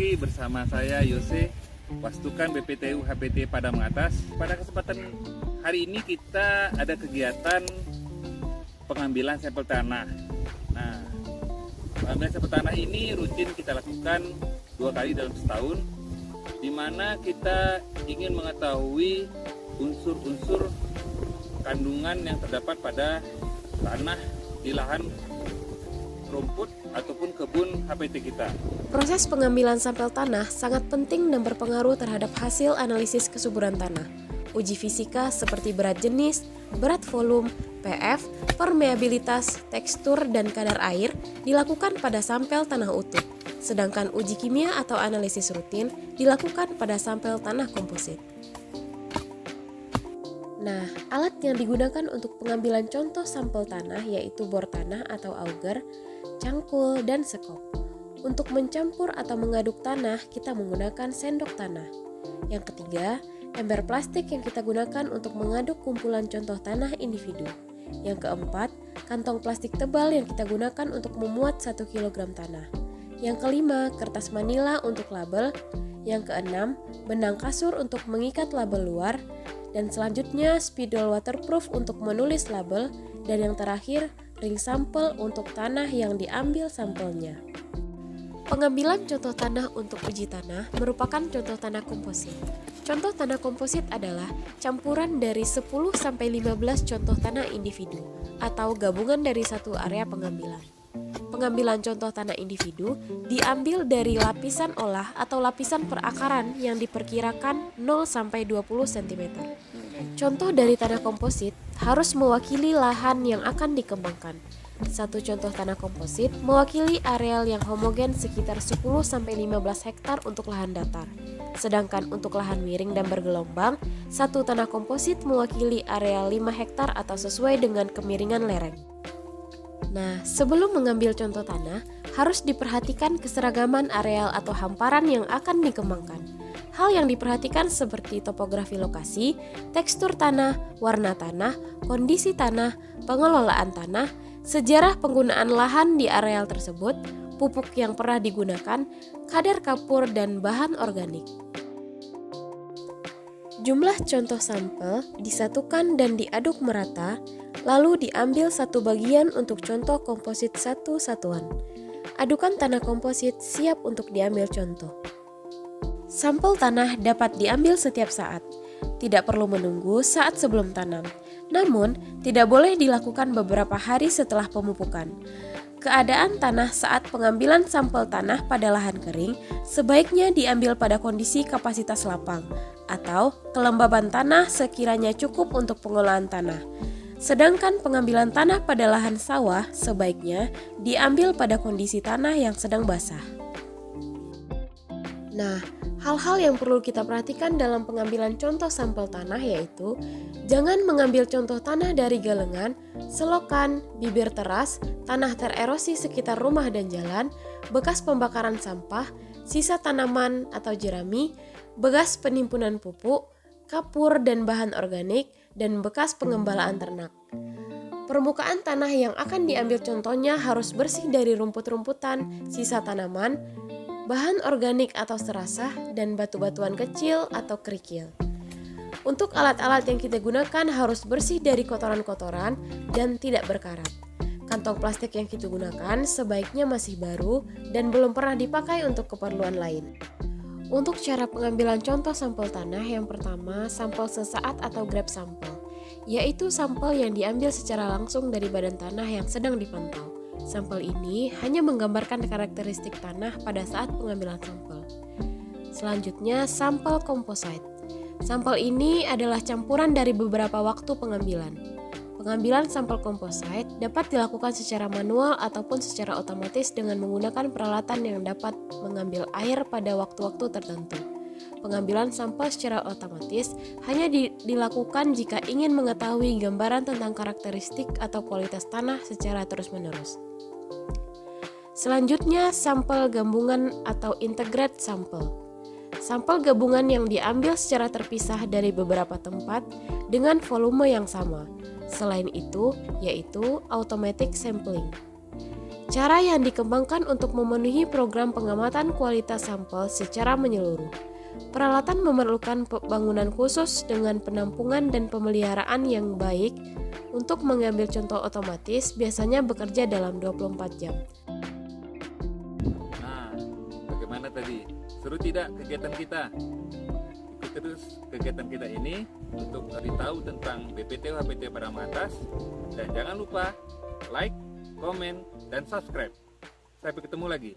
lagi bersama saya Yose, Wastukan BPTU HPT Padang Atas. Pada kesempatan hari ini kita ada kegiatan pengambilan sampel tanah. Nah, pengambilan sampel tanah ini rutin kita lakukan 2 kali dalam setahun, di mana kita ingin mengetahui unsur-unsur kandungan yang terdapat pada tanah di lahan rumput ataupun kebun HPT kita. Proses pengambilan sampel tanah sangat penting dan berpengaruh terhadap hasil analisis kesuburan tanah. Uji fisika seperti berat jenis, berat volume, pF, permeabilitas, tekstur, dan kadar air dilakukan pada sampel tanah utuh. Sedangkan uji kimia atau analisis rutin dilakukan pada sampel tanah komposit. Nah, alat yang digunakan untuk pengambilan contoh sampel tanah yaitu bor tanah atau auger, cangkul, dan sekop. Untuk mencampur atau mengaduk tanah, kita menggunakan sendok tanah. Yang ketiga, ember plastik yang kita gunakan untuk mengaduk kumpulan contoh tanah individu. Yang keempat, kantong plastik tebal yang kita gunakan untuk memuat 1 kg tanah. Yang kelima, kertas manila untuk label. Yang keenam, benang kasur untuk mengikat label luar. Dan selanjutnya, spidol waterproof untuk menulis label. Dan yang terakhir, ring sampel untuk tanah yang diambil sampelnya. Pengambilan contoh tanah untuk uji tanah merupakan contoh tanah komposit. Contoh tanah komposit adalah campuran dari 10-15 contoh tanah individu atau gabungan dari satu area pengambilan. Pengambilan contoh tanah individu diambil dari lapisan olah atau lapisan perakaran yang diperkirakan 0-20 cm. Contoh dari tanah komposit harus mewakili lahan yang akan dikembangkan. Satu contoh tanah komposit mewakili areal yang homogen sekitar 10-15 hektar untuk lahan datar. Sedangkan untuk lahan miring dan bergelombang, satu tanah komposit mewakili areal 5 hektar atau sesuai dengan kemiringan lereng. Nah, sebelum mengambil contoh tanah, harus diperhatikan keseragaman areal atau hamparan yang akan dikembangkan. Hal yang diperhatikan seperti topografi lokasi, tekstur tanah, warna tanah, kondisi tanah, pengelolaan tanah, sejarah penggunaan lahan di areal tersebut, pupuk yang pernah digunakan, kadar kapur, dan bahan organik. Jumlah contoh sampel disatukan dan diaduk merata, lalu diambil satu bagian untuk contoh komposit satu satuan. Adukan tanah komposit siap untuk diambil contoh. Sampel tanah dapat diambil setiap saat, tidak perlu menunggu saat sebelum tanam. Namun, tidak boleh dilakukan beberapa hari setelah pemupukan. Keadaan tanah saat pengambilan sampel tanah pada lahan kering sebaiknya diambil pada kondisi kapasitas lapang atau kelembaban tanah sekiranya cukup untuk pengolahan tanah. Sedangkan pengambilan tanah pada lahan sawah sebaiknya diambil pada kondisi tanah yang sedang basah. Nah, hal-hal yang perlu kita perhatikan dalam pengambilan contoh sampel tanah yaitu jangan mengambil contoh tanah dari galengan, selokan, bibir teras, tanah tererosi sekitar rumah dan jalan, bekas pembakaran sampah, sisa tanaman atau jerami, bekas penimbunan pupuk, kapur dan bahan organik, dan bekas pengembalaan ternak. Permukaan tanah yang akan diambil contohnya harus bersih dari rumput-rumputan, sisa tanaman, bahan organik atau serasah, dan batu-batuan kecil atau kerikil. Untuk alat-alat yang kita gunakan harus bersih dari kotoran-kotoran dan tidak berkarat. Kantong plastik yang kita gunakan sebaiknya masih baru dan belum pernah dipakai untuk keperluan lain. Untuk cara pengambilan contoh sampel tanah, yang pertama sampel sesaat atau grab sampel, yaitu sampel yang diambil secara langsung dari badan tanah yang sedang dipantau. Sampel ini hanya menggambarkan karakteristik tanah pada saat pengambilan sampel. Selanjutnya, sampel komposit. Sampel ini adalah campuran dari beberapa waktu pengambilan. Pengambilan sampel komposit dapat dilakukan secara manual ataupun secara otomatis dengan menggunakan peralatan yang dapat mengambil air pada waktu-waktu tertentu. Pengambilan sampel secara otomatis hanya dilakukan jika ingin mengetahui gambaran tentang karakteristik atau kualitas tanah secara terus-menerus. Selanjutnya, sampel gabungan atau integrate sampel. Sampel gabungan yang diambil secara terpisah dari beberapa tempat dengan volume yang sama. Selain itu, yaitu automatic sampling. Cara yang dikembangkan untuk memenuhi program pengamatan kualitas sampel secara menyeluruh. Peralatan memerlukan bangunan khusus dengan penampungan dan pemeliharaan yang baik. Untuk mengambil contoh otomatis biasanya bekerja dalam 24 jam. Nah, bagaimana tadi? Seru tidak kegiatan kita? Ikuti terus kegiatan kita ini untuk cari tahu tentang BPTU HPT pada mengatas. Dan jangan lupa like, komen, dan subscribe. Sampai ketemu lagi.